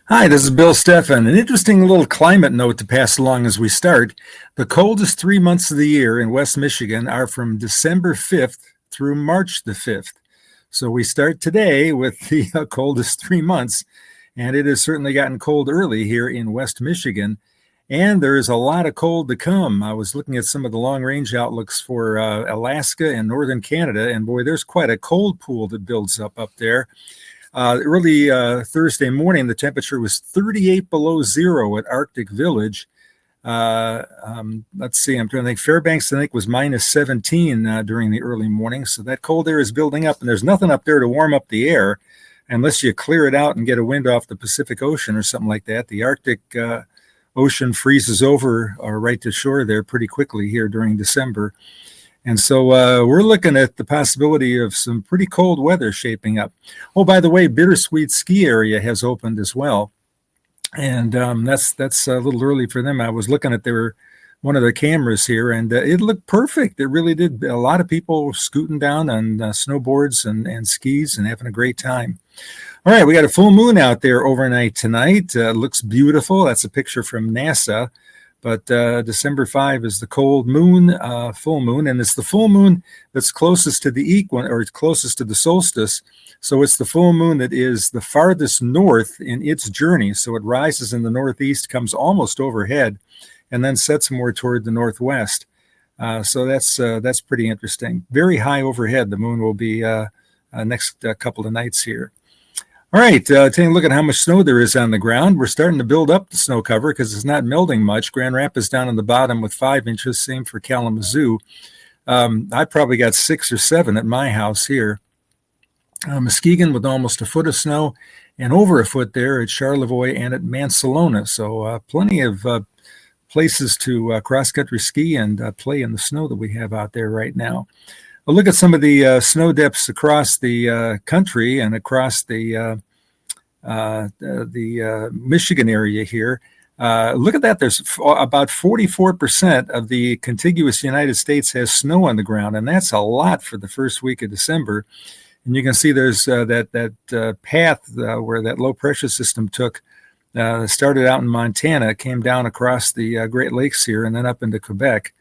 Hi, this is Bill Steffen. An interesting little climate note to pass along as we start. The coldest 3 months of the year in West Michigan are from December 5th through March the 5th. So we start today with the coldest 3 months, and it has certainly gotten cold early here in West Michigan. And there is a lot of cold to come. I was looking at some of the long range outlooks for Alaska and northern Canada, and boy, there's quite a cold pool that builds up there. Early Thursday morning, the temperature was 38 below zero at Arctic Village. Let's see, I'm trying to think. Fairbanks, I think, was minus 17 during the early morning. So that cold air is building up, and there's nothing up there to warm up the air unless you clear it out and get a wind off the Pacific Ocean or something like that. The Arctic Ocean freezes over right to shore there pretty quickly here during December. And so we're looking at the possibility of some pretty cold weather shaping up. Oh, by the way, Bittersweet Ski Area has opened as well. And that's a little early for them. I was looking at one of the cameras here, and it looked perfect. It really did. A lot of people scooting down on snowboards and skis and having a great time. All right, we got a full moon out there overnight tonight. Looks beautiful. That's a picture from NASA. But December 5 is the cold moon, full moon, and it's the full moon that's closest to the equinox, or closest to the solstice. So it's the full moon that is the farthest north in its journey. So it rises in the northeast, comes almost overhead, and then sets more toward the northwest. So that's pretty interesting. Very high overhead. The moon will be next couple of nights here. All right, taking a look at how much snow there is on the ground. We're starting to build up the snow cover because it's not melting much. Grand Rapids down on the bottom with 5 inches, same for Kalamazoo. I probably got 6 or 7 at my house here. Muskegon with almost a foot of snow, and over a foot there at Charlevoix and at Mansalona. So plenty of places to cross-country ski and play in the snow that we have out there right now. We'll look at some of the snow depths across the country and across the Michigan area here. Look at that. There's about 44% of the contiguous United States has snow on the ground, and that's a lot for the first week of December. And you can see there's that path where that low pressure system took, started out in Montana, came down across the Great Lakes here, and then up into Quebec.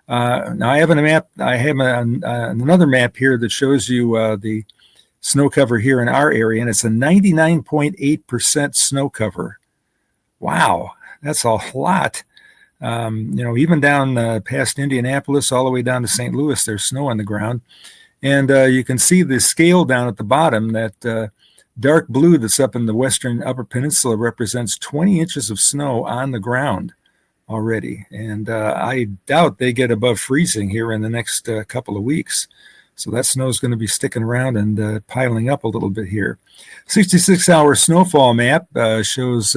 Now I have a map. I have another map here that shows you the snow cover here in our area, and it's a 99.8% snow cover. Wow, that's a lot. Even down past Indianapolis, all the way down to St. Louis, there's snow on the ground, and you can see the scale down at the bottom. That dark blue that's up in the western Upper Peninsula represents 20 inches of snow on the ground already, and I doubt they get above freezing here in the next couple of weeks. So that snow is going to be sticking around and piling up a little bit here. 66-hour snowfall map shows,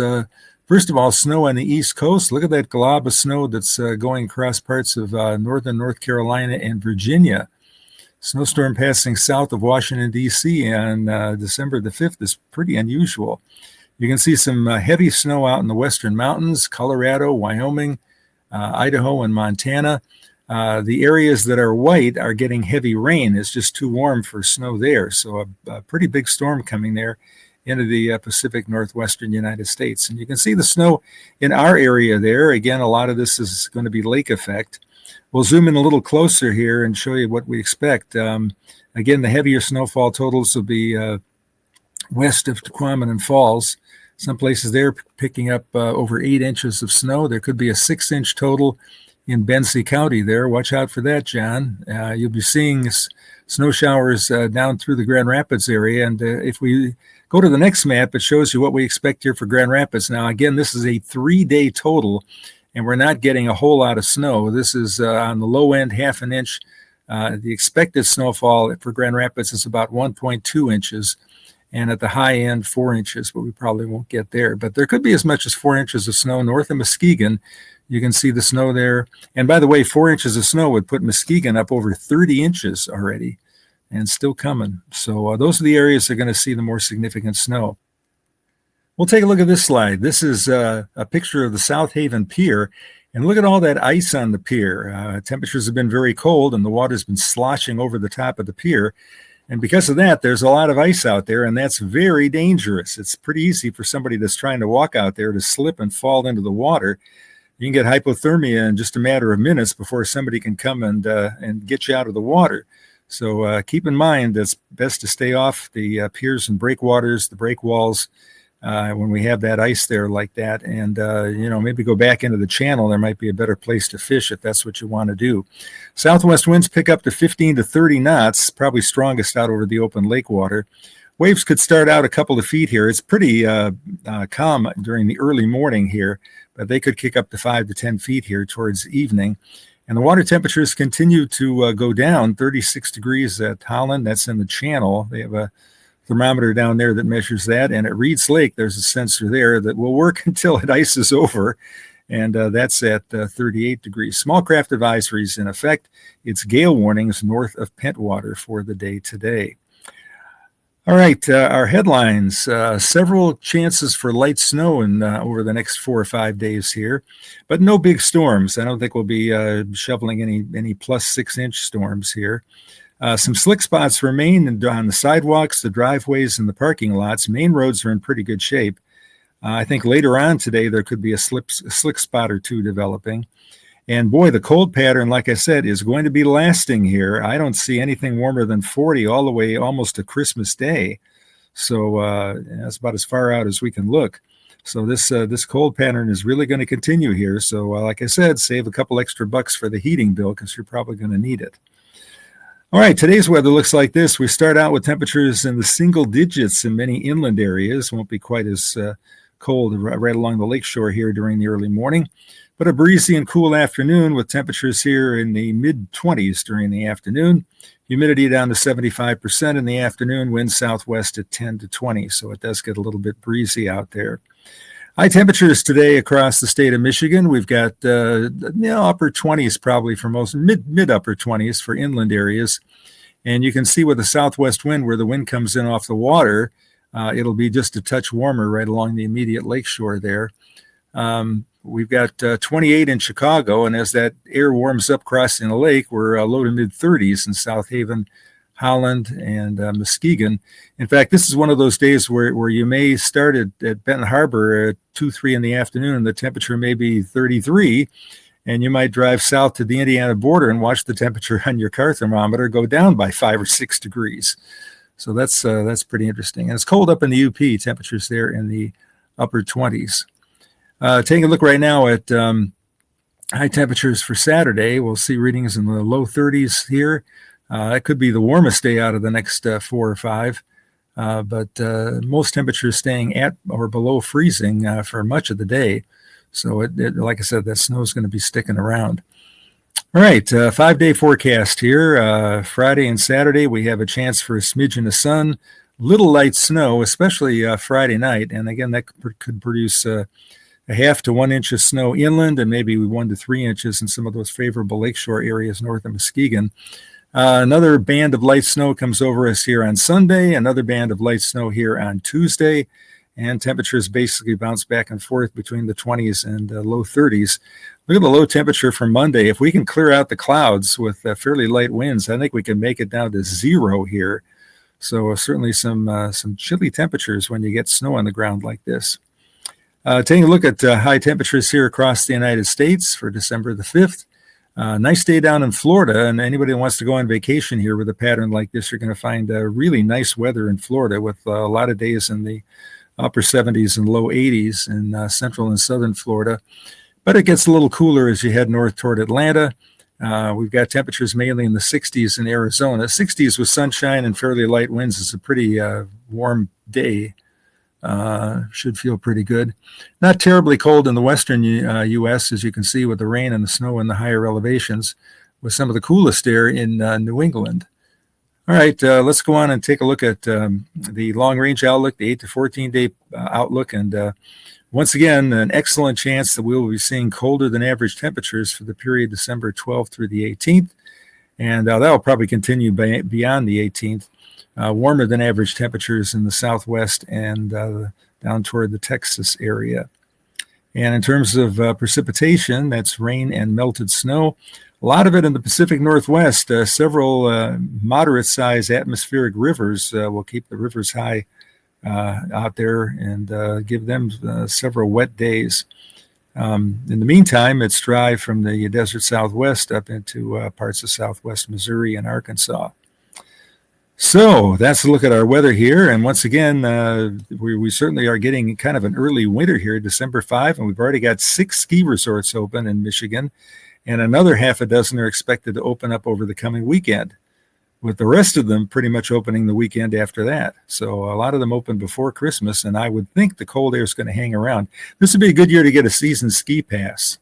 first of all, snow on the East Coast. Look at that glob of snow that's going across parts of northern North Carolina and Virginia. Snowstorm passing south of Washington, D.C. on December the 5th is pretty unusual. You can see some heavy snow out in the western mountains, Colorado, Wyoming, Idaho, and Montana. The areas that are white are getting heavy rain. It's just too warm for snow there. So a pretty big storm coming there into the Pacific Northwestern United States. And you can see the snow in our area there. Again, a lot of this is going to be lake effect. We'll zoom in a little closer here and show you what we expect. Again, the heavier snowfall totals will be west of Tequamanon Falls. Some places there picking up over 8 inches of snow. There could be a 6-inch total in Benzie County there. Watch out for that, John. You'll be seeing snow showers down through the Grand Rapids area. And if we go to the next map, it shows you what we expect here for Grand Rapids. Now, again, this is a 3-day total, and we're not getting a whole lot of snow. This is on the low end, half an inch. The expected snowfall for Grand Rapids is about 1.2 inches. And at the high end, 4 inches, but we probably won't get there. But there could be as much as 4 inches of snow north of Muskegon. You can see the snow there. And by the way, 4 inches of snow would put Muskegon up over 30 inches already and still coming. So those are the areas that are going to see the more significant snow. We'll take a look at this slide. This is a picture of the South Haven Pier. And look at all that ice on the pier. Temperatures have been very cold, and the water's been sloshing over the top of the pier. And because of that, there's a lot of ice out there, and that's very dangerous. It's pretty easy for somebody that's trying to walk out there to slip and fall into the water. You can get hypothermia in just a matter of minutes before somebody can come and get you out of the water. So keep in mind it's best to stay off the piers and breakwaters, the break walls, when we have that ice there like that. And, maybe go back into the channel. There might be a better place to fish if that's what you want to do. Southwest winds pick up to 15 to 30 knots, probably strongest out over the open lake water. Waves could start out a couple of feet here. It's pretty calm during the early morning here, but they could kick up to 5 to 10 feet here towards evening. And the water temperatures continue to go down, 36 degrees at Holland. That's in the channel. They have a thermometer down there that measures that. And at Reed's Lake, there's a sensor there that will work until it ices over. And that's at 38 degrees. Small craft advisories in effect. It's gale warnings north of Pentwater for the day today. All right, our headlines, several chances for light snow over the next 4 or 5 days here, but no big storms. I don't think we'll be shoveling any plus 6-inch storms here. Some slick spots remain on the sidewalks, the driveways, and the parking lots. Main roads are in pretty good shape. I think later on today there could be a slick spot or two developing. And boy, the cold pattern, like I said, is going to be lasting here. I don't see anything warmer than 40 all the way almost to Christmas Day. So that's about as far out as we can look. So this cold pattern is really going to continue here. So like I said, save a couple extra bucks for the heating bill because you're probably going to need it. All right, today's weather looks like this. We start out with temperatures in the single digits in many inland areas. Won't be quite as cold right along the lakeshore here during the early morning. But a breezy and cool afternoon with temperatures here in the mid-20s during the afternoon. Humidity down to 75% in the afternoon. Wind southwest at 10 to 20. So it does get a little bit breezy out there. High temperatures today across the state of Michigan. We've got upper 20s probably for most, mid-upper 20s for inland areas. And you can see with the southwest wind where the wind comes in off the water, it'll be just a touch warmer right along the immediate lakeshore there. We've got 28 in Chicago, and as that air warms up crossing the lake, we're low to mid-30s in South Haven, Holland, and Muskegon. In fact, this is one of those days where you may start at Benton Harbor at 2, 3 in the afternoon, and the temperature may be 33, and you might drive south to the Indiana border and watch the temperature on your car thermometer go down by 5 or 6 degrees. So that's pretty interesting. And it's cold up in the UP, temperatures there in the upper 20s. Taking a look right now at high temperatures for Saturday, we'll see readings in the low 30s here. That could be the warmest day out of the next 4 or 5, but most temperatures staying at or below freezing for much of the day. So, like I said, that snow is going to be sticking around. All right, 5-day forecast here. Friday and Saturday, we have a chance for a smidgen of sun, little light snow, especially Friday night. And again, that could produce a half to 1 inch of snow inland and maybe 1 to 3 inches in some of those favorable lakeshore areas north of Muskegon. Another band of light snow comes over us here on Sunday, another band of light snow here on Tuesday, and temperatures basically bounce back and forth between the 20s and low 30s. Look at the low temperature for Monday. If we can clear out the clouds with fairly light winds, I think we can make it down to 0 here. So certainly some chilly temperatures when you get snow on the ground like this. Taking a look at high temperatures here across the United States for December the 5th. Nice day down in Florida, and anybody that wants to go on vacation here with a pattern like this, you're going to find really nice weather in Florida with a lot of days in the upper 70s and low 80s in central and southern Florida. But it gets a little cooler as you head north toward Atlanta. We've got temperatures mainly in the 60s in Arizona. 60s with sunshine and fairly light winds is a pretty warm day. Should feel pretty good. Not terribly cold in the western U.S., as you can see with the rain and the snow in the higher elevations, with some of the coolest air in New England. All right, let's go on and take a look at the long-range outlook, the 8 to 14-day outlook. And once again, an excellent chance that we will be seeing colder than average temperatures for the period December 12th through the 18th. And that will probably continue beyond the 18th. Warmer than average temperatures in the southwest and down toward the Texas area. And in terms of precipitation, that's rain and melted snow. A lot of it in the Pacific Northwest. Several moderate-sized atmospheric rivers will keep the rivers high out there and give them several wet days. In the meantime, it's dry from the desert Southwest up into parts of Southwest Missouri and Arkansas. So that's a look at our weather here. And once again, we certainly are getting kind of an early winter here, December 5, and we've already got 6 ski resorts open in Michigan, and another half a dozen are expected to open up over the coming weekend, with the rest of them pretty much opening the weekend after that. So a lot of them open before Christmas, and I would think the cold air is going to hang around. This would be a good year to get a season ski pass.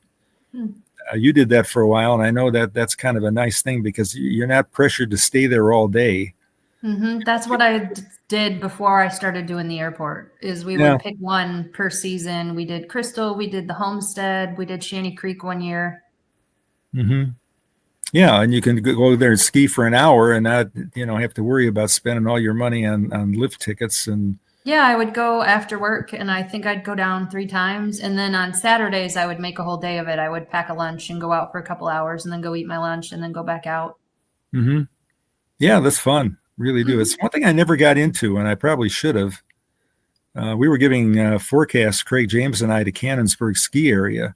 You did that for a while, and I know that that's kind of a nice thing because you're not pressured to stay there all day. That's what I did before I started doing the airport, is we would pick one per season. We did Crystal, we did the Homestead, we did Shanty Creek one year. Yeah, and you can go there and ski for an hour and not, have to worry about spending all your money on lift tickets. And yeah, I would go after work, and I think I'd go down 3 times. And then on Saturdays, I would make a whole day of it. I would pack a lunch and go out for a couple hours and then go eat my lunch and then go back out. Yeah, that's fun. Really do. It's one thing I never got into, and I probably should have. We were giving forecasts, Craig James and I, to Cannonsburg ski area,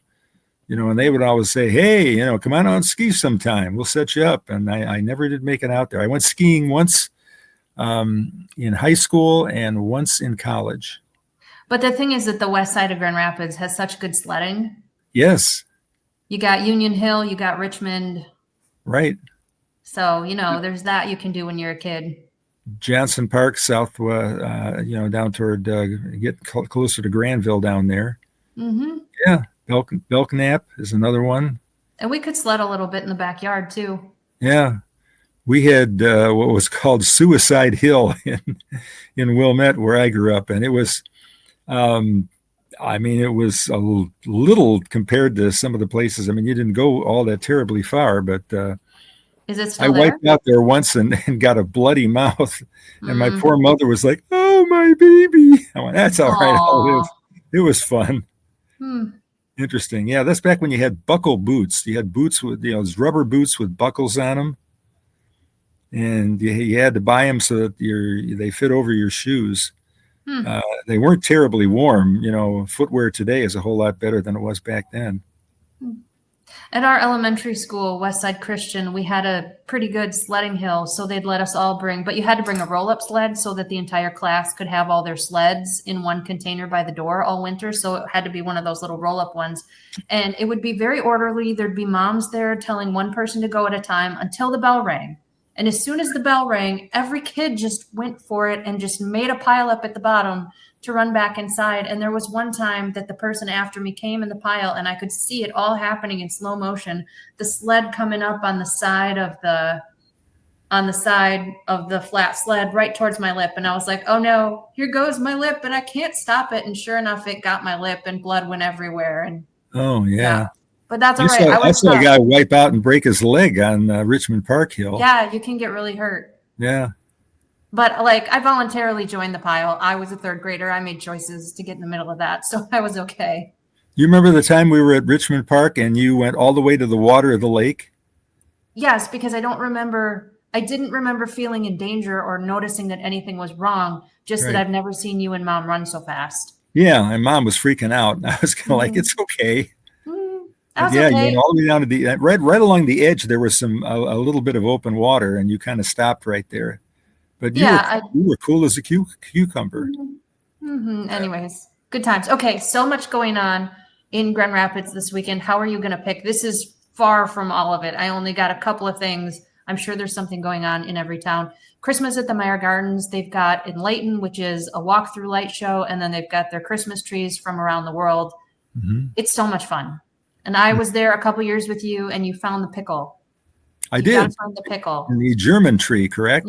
and they would always say, hey, come on out and ski sometime. We'll set you up. And I never did make it out there. I went skiing once in high school and once in college. But the thing is that the west side of Grand Rapids has such good sledding. Yes. You got Union Hill, you got Richmond. Right. So, there's that you can do when you're a kid. Johnson Park, south, down toward, get closer to Granville down there. Yeah. Belknap is another one. And we could sled a little bit in the backyard too. Yeah. We had what was called Suicide Hill in Wilmette, where I grew up. And it was, it was a little compared to some of the places. I mean, you didn't go all that terribly far, but is it still I wiped out there once and got a bloody mouth. And my poor mother was like, oh, my baby. I went, that's all right. I'll live. It was fun. Interesting. Yeah, that's back when you had buckle boots. You had boots with, those rubber boots with buckles on them. And you had to buy them so that they fit over your shoes. They weren't terribly warm. Footwear today is a whole lot better than it was back then. At our elementary school, Westside Christian, we had a pretty good sledding hill, so they'd let us all but you had to bring a roll-up sled so that the entire class could have all their sleds in one container by the door all winter. So it had to be one of those little roll-up ones. And it would be very orderly. There'd be moms there telling one person to go at a time until the bell rang. And as soon as the bell rang, every kid just went for it and just made a pile up at the bottom to run back inside. And there was one time that the person after me came in the pile and I could see it all happening in slow motion. The sled coming up on the side of the flat sled right towards my lip. And I was like, oh no, here goes my lip and I can't stop it. And sure enough, it got my lip and blood went everywhere. And oh yeah. But that's all right. I saw a guy wipe out and break his leg on Richmond Park Hill. Yeah, you can get really hurt. Yeah. But I voluntarily joined the pile. I was a 3rd grader. I made choices to get in the middle of that. So I was okay. You remember the time we were at Richmond Park and you went all the way to the water of the lake? Yes, because I didn't remember feeling in danger or noticing that anything was wrong. Just that I've never seen you and Mom run so fast. Yeah. And Mom was freaking out. I was kind of like, it's okay. Okay. You went all the way down to the right along the edge. There was a little bit of open water, and you kind of stopped right there. But you were cool as a cucumber. Anyways, good times. Okay, so much going on in Grand Rapids this weekend. How are you going to pick? This is far from all of it. I only got a couple of things. I'm sure there's something going on in every town. Christmas at the Meyer Gardens. They've got in Layton, which is a walk-through light show, and then they've got their Christmas trees from around the world. It's so much fun. And I was there a couple years with you, and you found the pickle. I did. Found the pickle. The German tree, correct?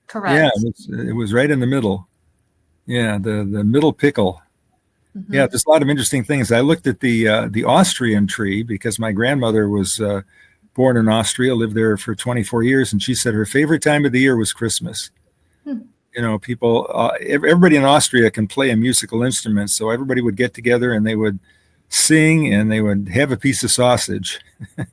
Correct. Yeah, it was right in the middle. Yeah, the middle pickle. Yeah, there's a lot of interesting things. I looked at the Austrian tree because my grandmother was born in Austria, lived there for 24 years, and she said her favorite time of the year was Christmas. People, everybody in Austria can play a musical instrument, so everybody would get together and they would sing, and they would have a piece of sausage, a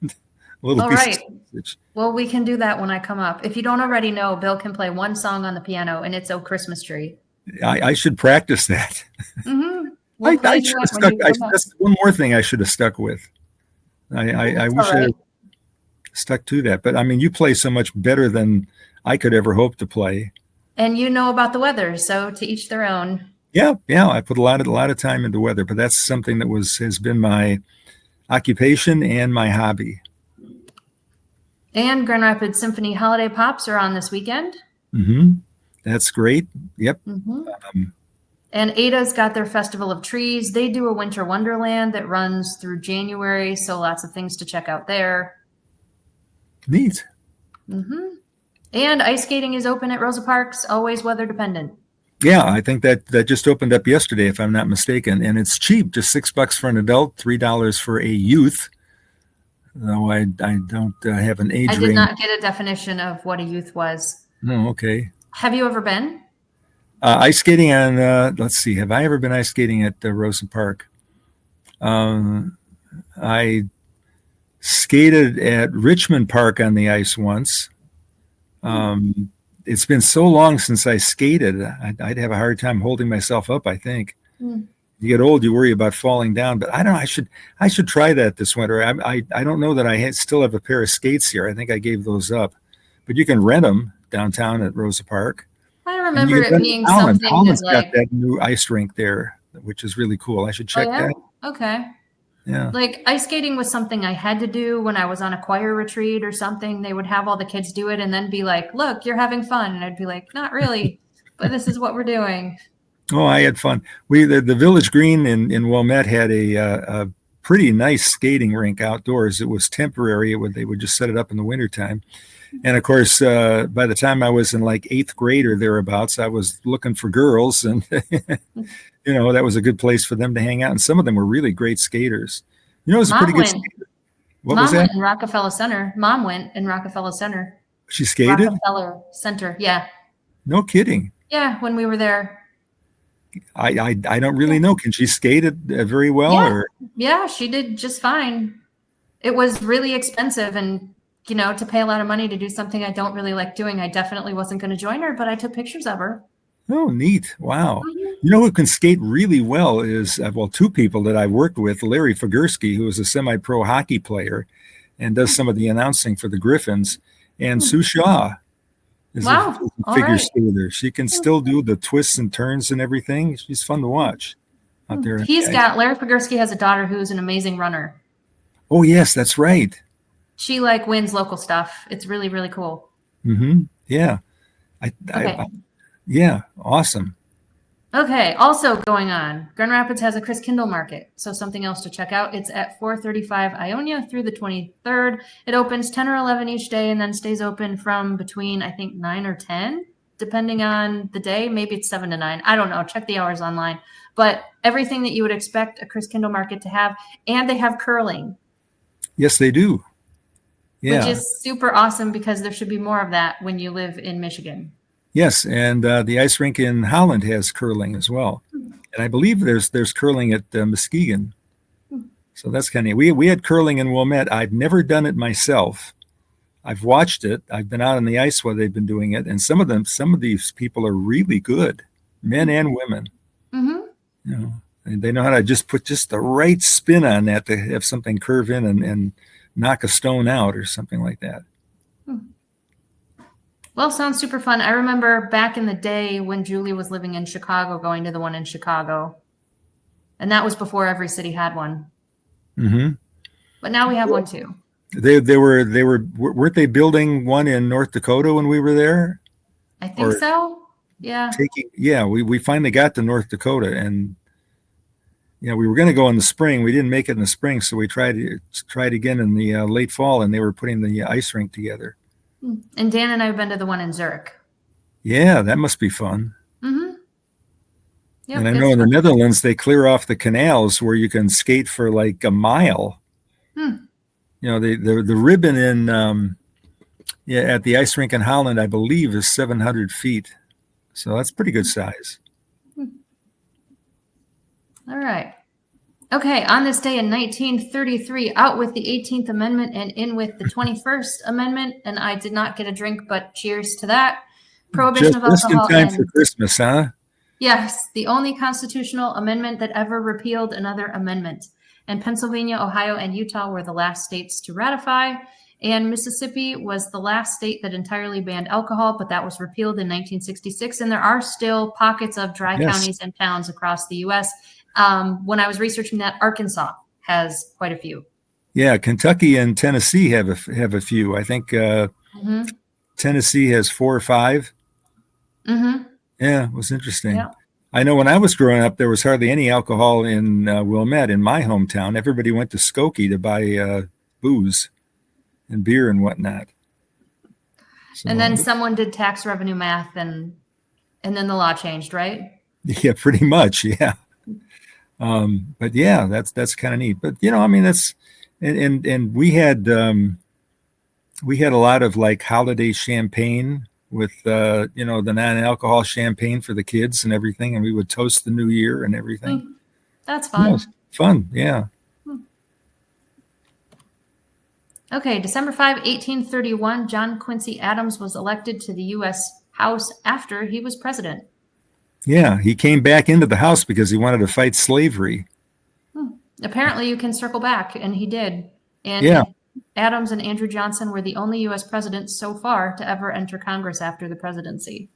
little All piece right. of sausage. Well, we can do that when I come up. If you don't already know, Bill can play one song on the piano, and it's "Oh Christmas Tree." I should practice that. We'll play I should have that when stuck. you come up. That's one more thing I should have stuck with. I That's wish all I right. had stuck to that. But I mean, you play so much better than I could ever hope to play. And you know about the weather, so to each their own. Yeah, yeah. I put a lot of time into weather, but that's something that has been my occupation and my hobby. And Grand Rapids Symphony Holiday Pops are on this weekend. That's great. Yep. And Ada's got their Festival of Trees. They do a winter wonderland that runs through January, so lots of things to check out there. Neat. And ice skating is open at Rosa Parks, always weather dependent. Yeah, I think that just opened up yesterday, if I'm not mistaken, and it's cheap, just $6 for an adult, $3 for a youth. Though I don't have an age I range. did not get a definition of what a youth was. Oh, okay. Have you ever been? Ice skating on, let's see, have I ever been ice skating at Rosa Park? I skated at Richmond Park on the ice once. It's been so long since I skated, I'd have a hard time holding myself up, I think. You get old, you worry about falling down, but I don't know, I should try that this winter. I don't know that I still have a pair of skates here. I think I gave those up. But you can rent them downtown at Rosa Park. I remember it being Holland. something Holland's that, like, got that new ice rink there, which is really cool. I should check that. Okay. Yeah. Like ice skating was something I had to do when I was on a choir retreat or something. They would have all the kids do it and then be like, look, you're having fun. And I'd be like, not really, but this is what we're doing. Oh, I had fun. The Village Green in Wilmette had a pretty nice skating rink outdoors. It was temporary. They would just set it up in the wintertime. And of course, by the time I was in like 8th grade or thereabouts, I was looking for girls, and that was a good place for them to hang out. And some of them were really great skaters. It was a pretty good skater. What was that? Mom went in Rockefeller Center. Mom went in Rockefeller Center. She skated? Rockefeller Center, yeah. No kidding. Yeah, when we were there. I don't really know. Can she skate it very well? Yeah. Or? Yeah, she did just fine. It was really expensive, and to pay a lot of money to do something I don't really like doing, I definitely wasn't going to join her, but I took pictures of her. Oh, neat. Wow. Who can skate really well is, two people that I worked with, Larry Figursky, who is a semi-pro hockey player and does some of the announcing for the Griffins, and Sue Shaw is a figure skater. She can still do the twists and turns and everything. She's fun to watch out there. Larry Figursky has a daughter who's an amazing runner. Oh, yes, that's right. She wins local stuff. It's really, really cool. Yeah. Yeah. Awesome. Okay. Also going on, Grand Rapids has a Chris Kindle market. So something else to check out. It's at 435 Ionia through the 23rd. It opens 10 or 11 each day and then stays open from between, I think, 9 or 10, depending on the day. Maybe it's 7 to 9. I don't know. Check the hours online. But everything that you would expect a Chris Kindle market to have. And they have curling. Yes, they do. Yeah. Which is super awesome because there should be more of that when you live in Michigan. Yes, and the ice rink in Holland has curling as well, and I believe there's curling at Muskegon. So that's kind of neat. We had curling in Wilmette. I've never done it myself. I've watched it. I've been out on the ice while they've been doing it, and some of these people are really good, men and women. And they know how to just put just the right spin on that to have something curve in and knock a stone out or something like that. Well, sounds super fun. I remember back in the day when Julie was living in Chicago, going to the one in Chicago. And that was before every city had one. But now we have one too. Weren't they building one in North Dakota when we were there? I think so. Yeah. We finally got to North Dakota, and we were going to go in the spring. We didn't make it in the spring, so we tried again in the late fall, and they were putting the ice rink together. And Dan and I have been to the one in Zurich. Yeah, that must be fun. Yep, and I know in the Netherlands, they clear off the canals where you can skate for like a mile. The ribbon at the ice rink in Holland, I believe, is 700 feet. So that's pretty good size. All right. Okay, on this day in 1933, out with the 18th Amendment and in with the 21st Amendment. And I did not get a drink, but cheers to that. Prohibition of Just in alcohol time for and Christmas, huh? yes, the only constitutional amendment that ever repealed another amendment. And Pennsylvania, Ohio, and Utah were the last states to ratify. And Mississippi was the last state that entirely banned alcohol, but that was repealed in 1966. And there are still pockets of dry Yes. counties and towns across the U.S. When I was researching that, Arkansas has quite a few. Yeah, Kentucky and Tennessee have a few. I think Mm-hmm. Tennessee has 4 or 5. Mm-hmm. Yeah, it was interesting. Yeah. I know when I was growing up, there was hardly any alcohol in Wilmette, in my hometown. Everybody went to Skokie to buy booze and beer and whatnot. So, And then someone did tax revenue math, and then the law changed, right? yeah, pretty much, yeah. But yeah, that's kind of neat. But I mean, that's and we had a lot of like holiday champagne with the non-alcohol champagne for the kids and everything, and we would toast the new year and everything. That's fun. Fun, yeah. Okay, December 5, 1831, John Quincy Adams was elected to the U.S. House after he was president. Yeah, he came back into the House because he wanted to fight slavery. Apparently, you can circle back, and he did. And Yeah. Adams and Andrew Johnson were the only U.S. presidents so far to ever enter Congress after the presidency.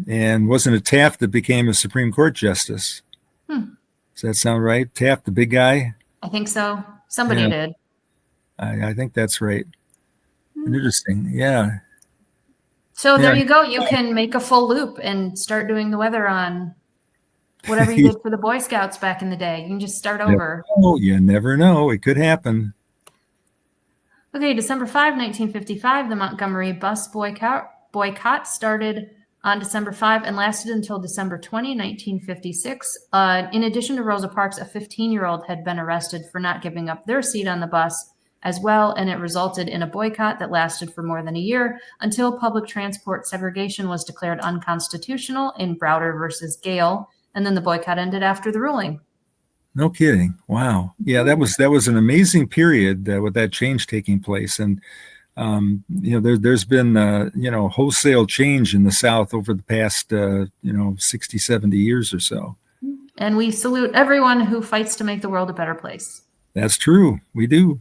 And wasn't it Taft that became a Supreme Court justice? Does that sound right? Taft, the big guy? I think so. Somebody did. I think that's right. Interesting. Yeah. So there you go. You can make a full loop and start doing the weather on whatever you did for the Boy Scouts back in the day. You can just start over. Oh, you never know. It could happen. Okay, December 5, 1955, the Montgomery bus boycott started on December 5 and lasted until December 20, 1956. In addition to Rosa Parks, a 15-year-old had been arrested for not giving up their seat on the bus as well, and it resulted in a boycott that lasted for more than a year until public transport segregation was declared unconstitutional in Browder versus Gale, and then the boycott ended after the ruling. No kidding. Wow. Yeah, that was an amazing period with that change taking place. And, there's been, wholesale change in the South over the past, 60, 70 years or so. And we salute everyone who fights to make the world a better place. That's true. We do.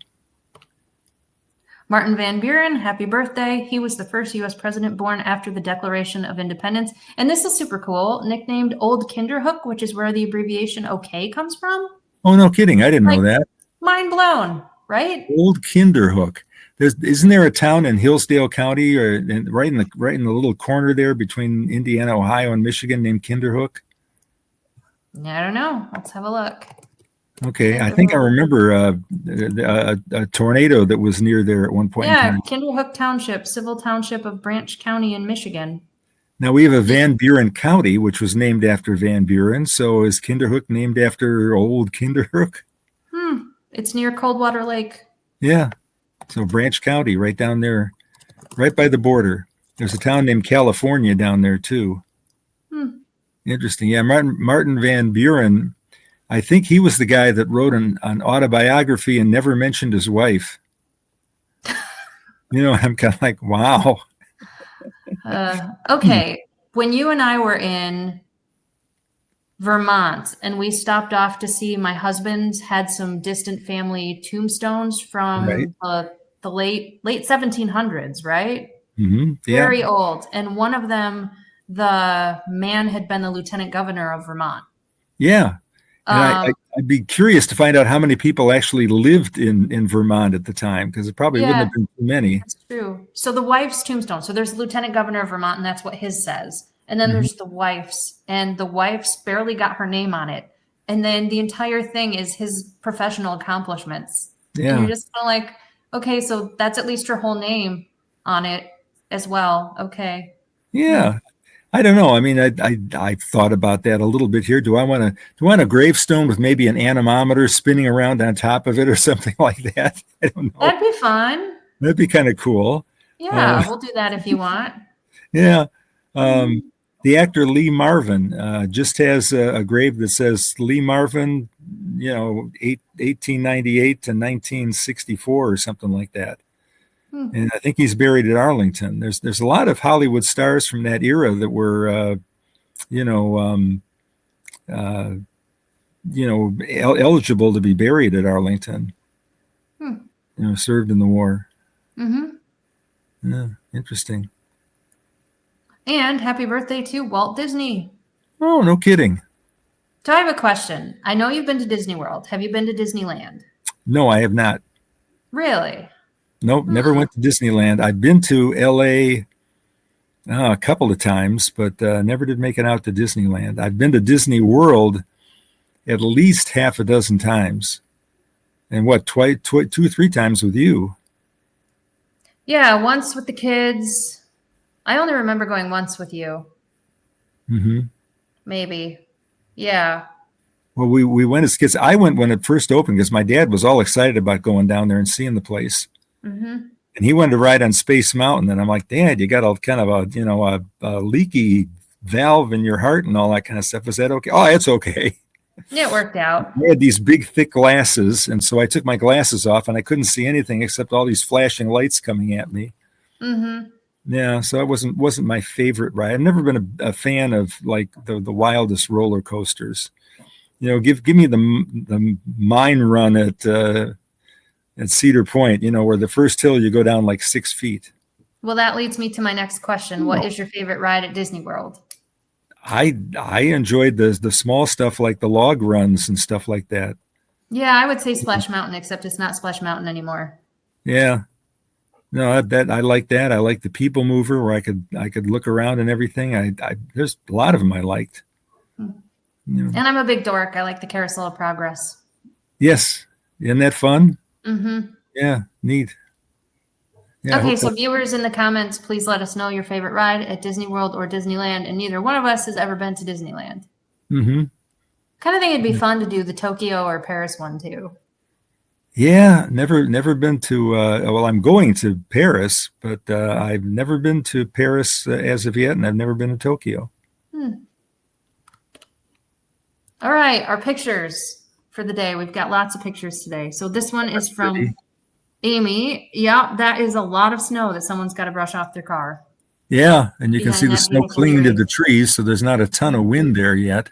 Martin Van Buren, happy birthday. He was the first U.S. president born after the Declaration of Independence. And this is super cool. Nicknamed Old Kinderhook, which is where the abbreviation OK comes from. Oh, no kidding. I didn't know that. Mind blown, right? Old Kinderhook. Isn't there a town in Hillsdale County or right in the little corner there between Indiana, Ohio, and Michigan named Kinderhook? I don't know. Let's have a look. Okay, I think I remember a tornado that was near there at one point. Yeah, Kinderhook Township, civil township of Branch County in Michigan. Now we have a Van Buren County, which was named after Van Buren. So is Kinderhook named after Old Kinderhook? It's near Coldwater Lake. Yeah, so Branch County, right down there, right by the border. There's a town named California down there too. Interesting. Yeah, Martin Van Buren. I think he was the guy that wrote an autobiography and never mentioned his wife. I'm kind of like, wow. Okay. When you and I were in Vermont and we stopped off to see my husband had some distant family tombstones from the late 1700s, right? Mm-hmm. Yeah. Very old. And one of them, the man had been the lieutenant governor of Vermont. Yeah. And I'd be curious to find out how many people actually lived in Vermont at the time, because it probably wouldn't have been too many. That's true. So the wife's tombstone. So there's Lieutenant Governor of Vermont, and that's what his says. And then there's the wife's, and the wife's barely got her name on it. And then the entire thing is his professional accomplishments. Yeah. And you're just kind of like, okay, so that's at least her whole name on it as well. Okay. Yeah. I don't know. I mean, I thought about that a little bit here. Do I want a gravestone with maybe an anemometer spinning around on top of it or something like that? I don't know. That'd be fun. That'd be kind of cool. Yeah, we'll do that if you want. Yeah. The actor Lee Marvin just has a grave that says Lee Marvin, 1898 to 1964 or something like that. And I think he's buried at Arlington. There's a lot of Hollywood stars from that era that were, eligible to be buried at Arlington. Served in the war. Yeah, interesting. And happy birthday to Walt Disney. Oh, no kidding. So I have a question. I know you've been to Disney World. Have you been to Disneyland? No, I have not. Really? Nope, never went to Disneyland. I've been to LA a couple of times, but never did make it out to Disneyland. I've been to Disney World at least half a dozen times. And what, two, 3 times with you? Yeah, once with the kids. I only remember going once with you. Maybe. Yeah. Well, we went as kids. I went when it first opened because my dad was all excited about going down there and seeing the place. And he wanted to ride on Space Mountain. And I'm like, Dad, you got a kind of a leaky valve in your heart and all that kind of stuff. Is that okay? Oh, it's okay. It worked out. I had these big, thick glasses. And so I took my glasses off and I couldn't see anything except all these flashing lights coming at me. Yeah, so it wasn't my favorite ride. I've never been a fan of like the wildest roller coasters. Give me the mine run at Cedar Point. Where the first hill you go down like 6 feet. Well, that leads me to my next question. What is your favorite ride at Disney World? I enjoyed the small stuff like the log runs and stuff like that. Yeah, I would say Splash Mountain, except it's not Splash Mountain anymore. Yeah. No, that I like that. I like the People Mover where I could look around and everything. There's a lot of them I liked. And I'm a big dork. I like the Carousel of Progress. Yes, isn't that fun? Yeah, neat. Yeah, okay, so viewers in the comments, please let us know your favorite ride at Disney World or Disneyland. And neither one of us has ever been to Disneyland. Kind of think it'd be fun to do the Tokyo or Paris one too. Yeah, never been to. Well, I'm going to Paris, but I've never been to Paris as of yet, and I've never been to Tokyo. All right, our pictures for the day. We've got lots of pictures today. So this one is from Amy. Yeah, that is a lot of snow that someone's got to brush off their car. Yeah, and you can see the snow clinging to the trees, so there's not a ton of wind there yet.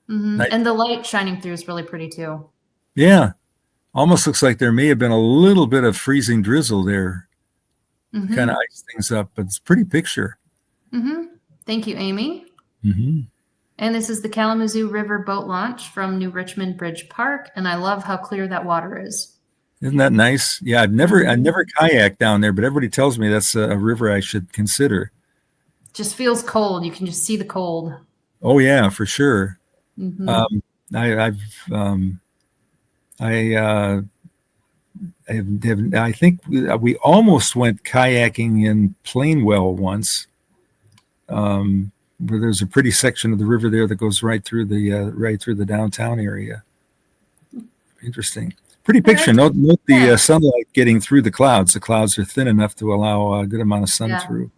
And the light shining through is really pretty too. Yeah. Almost looks like there may have been a little bit of freezing drizzle there. Kind of ice things up, but it's a pretty picture. Thank you, Amy. And this is the Kalamazoo River boat launch from New Richmond Bridge Park. And I love how clear that water is. Isn't that nice? Yeah, I never kayaked down there, but everybody tells me that's a river I should consider. Just feels cold. You can just see the cold. Oh yeah, for sure. I think we almost went kayaking in Plainwell once, where there's a pretty section of the river there that goes right through the downtown area. Interesting, pretty picture. Note the sunlight getting through the clouds. The clouds are thin enough to allow a good amount of sun through.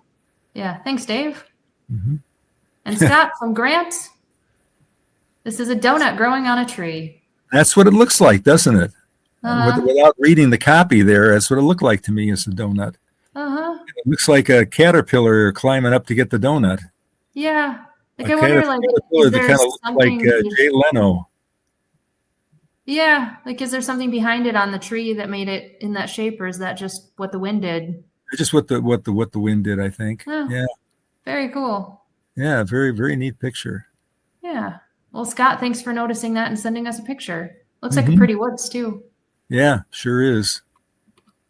Yeah, thanks, Dave. And Scott from Grant. This is a donut growing on a tree. That's what it looks like, doesn't it? Without reading the copy there, that's what it looked like to me as a donut. It looks like a caterpillar climbing up to get the donut. Yeah. Like I wonder, like, is there kind of like Jay Leno. Yeah. Like, is there something behind it on the tree that made it in that shape, or is that just what the wind did? It's just what the wind did, I think. Yeah. Very cool. Yeah. Very, very neat picture. Yeah. Well, Scott, thanks for noticing that and sending us a picture. Looks like a pretty woods too. Yeah, sure is.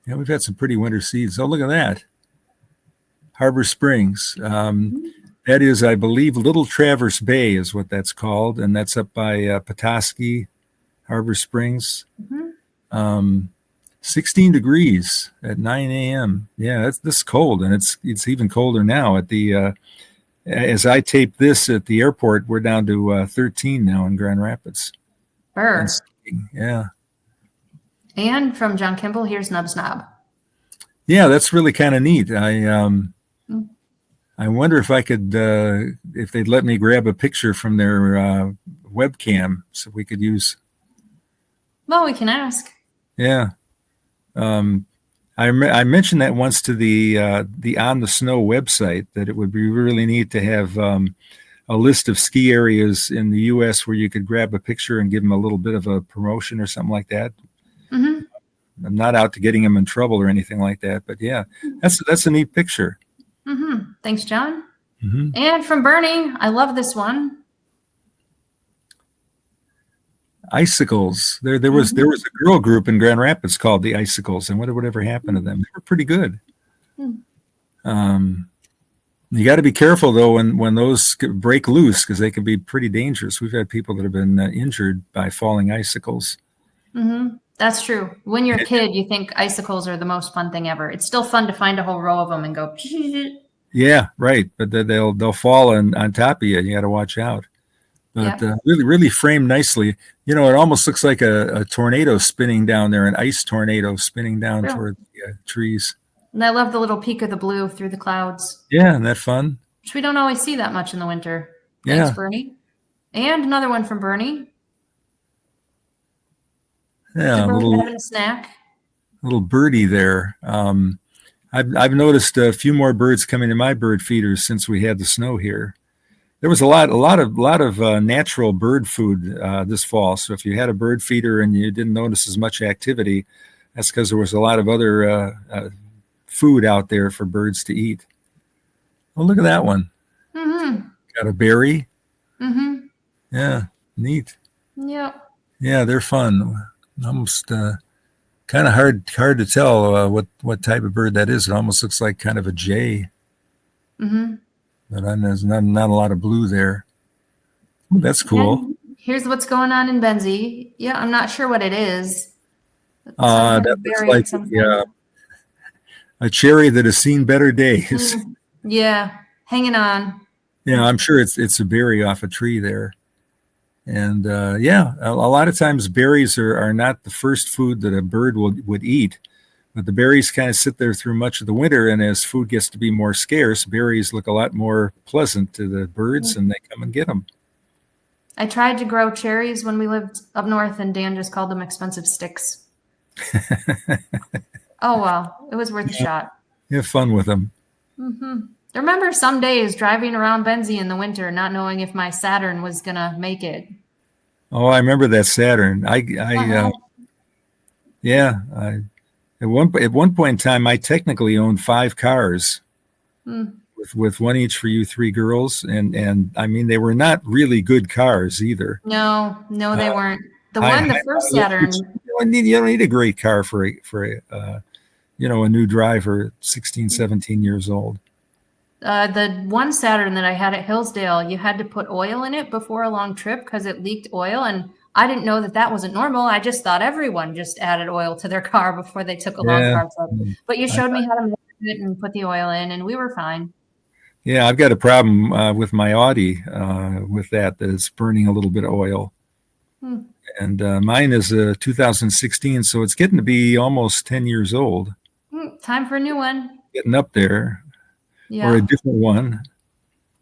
Yeah, we've had some pretty winter seeds. Oh, look at that. Harbor Springs. That is, I believe, Little Traverse Bay is what that's called. And that's up by Petoskey, Harbor Springs. 16 degrees at 9 a.m. Yeah, it's cold. And it's even colder now at the as I tape this at the airport, we're down to 13 now in Grand Rapids. Yeah. And from John Kimball, here's Nub Snob. Yeah, that's really kind of neat. I wonder if I could, if they'd let me grab a picture from their webcam so we could use. Well, we can ask. Yeah. I mentioned that once to the On the Snow website, that it would be really neat to have a list of ski areas in the U.S. where you could grab a picture and give them a little bit of a promotion or something like that. Mm-hmm. I'm not out to getting them in trouble or anything like that, but yeah, that's a neat picture. Mm-hmm. Thanks, John. Mm-hmm. And from Bernie, I love this one. Icicles. There was a girl group in Grand Rapids called the Icicles, and whatever happened to them? They were pretty good. You got to be careful though when those break loose, because they can be pretty dangerous. We've had people that have been injured by falling icicles. Mm-hmm. That's true. When you're a kid, you think icicles are the most fun thing ever. It's still fun to find a whole row of them and go. Yeah, right. But they'll fall on top of you. You got to watch out. But really framed nicely. You know, it almost looks like a tornado spinning down there, an ice tornado spinning down toward the trees. And I love the little peak of the blue through the clouds. Yeah, isn't that fun? Which we don't always see that much in the winter. Yeah. Thanks, Bernie. And another one from Bernie. Yeah, having a snack. Little birdie there. I've noticed a few more birds coming to my bird feeders since we had the snow here. There was a lot of natural bird food this fall. So if you had a bird feeder and you didn't notice as much activity, that's because there was a lot of other food out there for birds to eat. Oh, look at that one. Mm-hmm. Got a berry. Mm-hmm. Yeah, neat. Yep. Yeah, they're fun. Almost kind of hard to tell what type of bird that is. It almost looks like kind of a jay. Mm-hmm. But there's not a lot of blue there. Ooh, that's cool. And here's what's going on in Benzie. Yeah, I'm not sure what it is. That's like a cherry that has seen better days. Yeah, hanging on. Yeah, I'm sure it's a berry off a tree there. And a lot of times berries are not the first food that a bird would eat. But the berries kind of sit there through much of the winter, and as food gets to be more scarce, berries look a lot more pleasant to the birds, and they come and get them. I tried to grow cherries when we lived up north, and Dan just called them expensive sticks. Oh, well, it was worth a shot. Have fun with them. Mm-hmm. I remember some days driving around Benzie in the winter, not knowing if my Saturn was going to make it. Oh, I remember that Saturn. At one point in time, I technically owned 5 cars, with one each for you 3 girls, and I mean they were not really good cars either. No, they weren't. The first Saturn. You don't need a great car for a new driver, 16, 17 years old. The one Saturn that I had at Hillsdale, you had to put oil in it before a long trip because it leaked oil, and I didn't know that wasn't normal. I just thought everyone just added oil to their car before they took a long car trip. But you showed me how to mix it and put the oil in, and we were fine. Yeah, I've got a problem with my Audi with that it's burning a little bit of oil. And mine is a 2016, so it's getting to be almost 10 years old. Time for a new one. Getting up there. Yeah. Or a different one.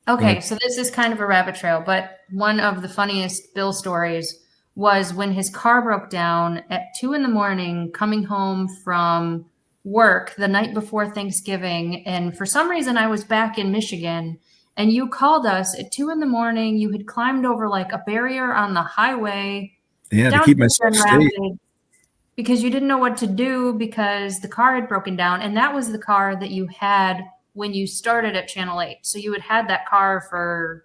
Okay, so this is kind of a rabbit trail, but one of the funniest Bill stories was when his car broke down at 2 a.m. coming home from work the night before Thanksgiving. And for some reason, I was back in Michigan, and you called us at 2 a.m. You had climbed over like a barrier on the highway. Yeah, to keep myself safe. Because you didn't know what to do because the car had broken down. And that was the car that you had when you started at Channel 8. So you had that car for,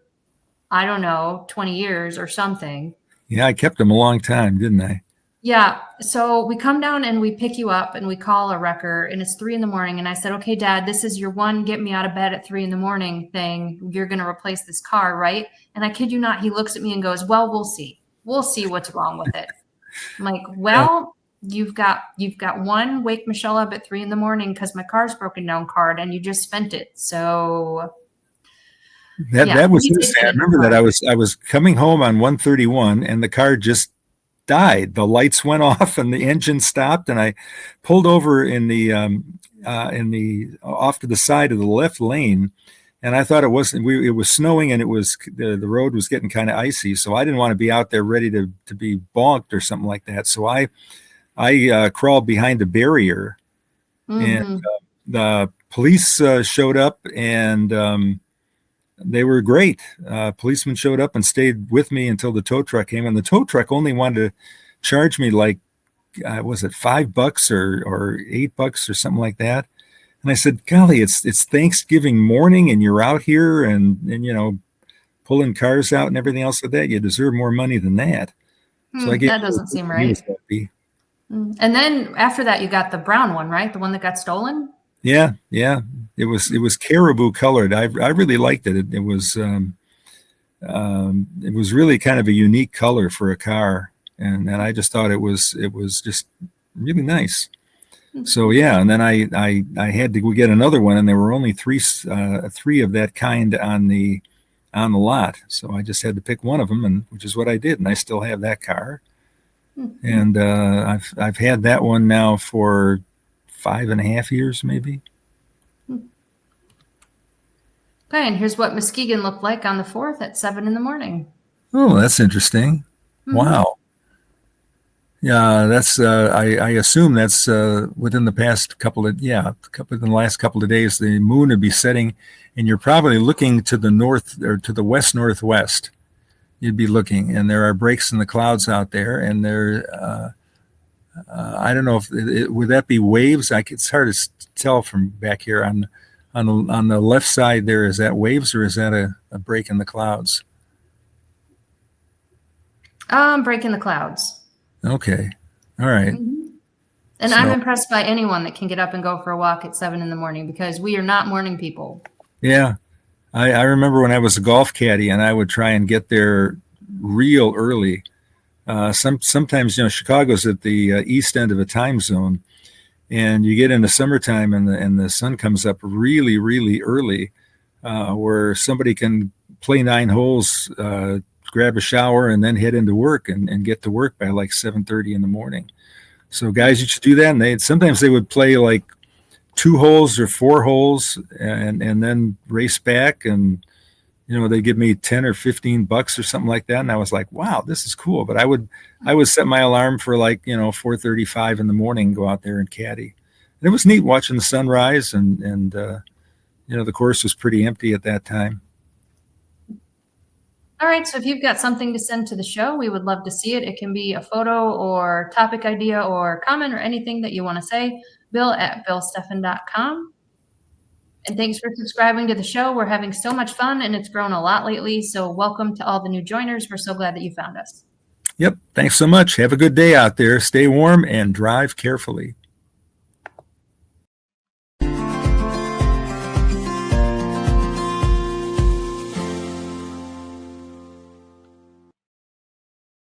I don't know, 20 years or something. Yeah, I kept them a long time, didn't I? Yeah. So we come down and we pick you up and we call a wrecker, and it's 3 a.m. And I said, okay, Dad, this is your one get me out of bed at 3 a.m. thing. You're going to replace this car, right? And I kid you not, he looks at me and goes, well, we'll see. We'll see what's wrong with it. I'm like, well, you've got one wake Michelle up at 3 a.m. because my car's broken down card, and you just spent it. So that was interesting. I remember that I was coming home on 131 and the car just died. The lights went off and the engine stopped, and I pulled over in the off to the side of the left lane, and I thought it wasn't. It was snowing, and the road was getting kind of icy. So I didn't want to be out there ready to be bonked or something like that. So I crawled behind a barrier, and Mm-hmm. the police showed up, and they were great. Policemen showed up and stayed with me until the tow truck came, and the tow truck only wanted to charge me like was it $5 or $8 or something like that. And I said, golly, it's Thanksgiving morning and you're out here and pulling cars out and everything else like that. You deserve more money than that. So I gave That doesn't seem he was right. happy. And then after that, you got the brown one, right? The one that got stolen. Yeah, yeah. It was caribou colored. I really liked it. It was really kind of a unique color for a car, and I just thought it was just really nice. So yeah, and then I had to go get another one, and there were only three of that kind on the lot. So I just had to pick one of them, and which is what I did, and I still have that car. And I've had that one now for 5.5 years, maybe. Okay, and here's what Muskegon looked like on the 4th at 7 in the morning. Oh, that's interesting. Wow. Yeah, that's I assume that's within the past in the last couple of days, the moon would be setting, and you're probably looking to the north or to the west northwest. You'd be looking, and there are breaks in the clouds out there, and I don't know if would that be waves. It's hard to tell from back here on the left side. There is that waves, or is that a break in the clouds? Breaking the clouds. Okay, all right. And I'm impressed by anyone that can get up and go for a walk at 7 in the morning because we are not morning people. Yeah, I remember when I was a golf caddy and I would try and get there real early. Sometimes Chicago's at the east end of a time zone, and you get into summertime and the sun comes up really really early, where somebody can play 9 holes, grab a shower, and then head into work and get to work by like 7:30 in the morning. So guys used to do that, and sometimes they would play like 2 holes or 4 holes and then race back, and they give me $10 or $15 or something like that, and I was like, wow, this is cool. But I would set my alarm for like 4:35 in the morning and go out there and caddy. And it was neat watching the sunrise, and the course was pretty empty at that time. All right, so if you've got something to send to the show, we would love to see it. It can be a photo or topic idea or comment or anything that you want to say. Bill@billsteffen.com. And thanks for subscribing to the show. We're having so much fun, and it's grown a lot lately. So welcome to all the new joiners. We're so glad that you found us. Yep. Thanks so much. Have a good day out there. Stay warm and drive carefully.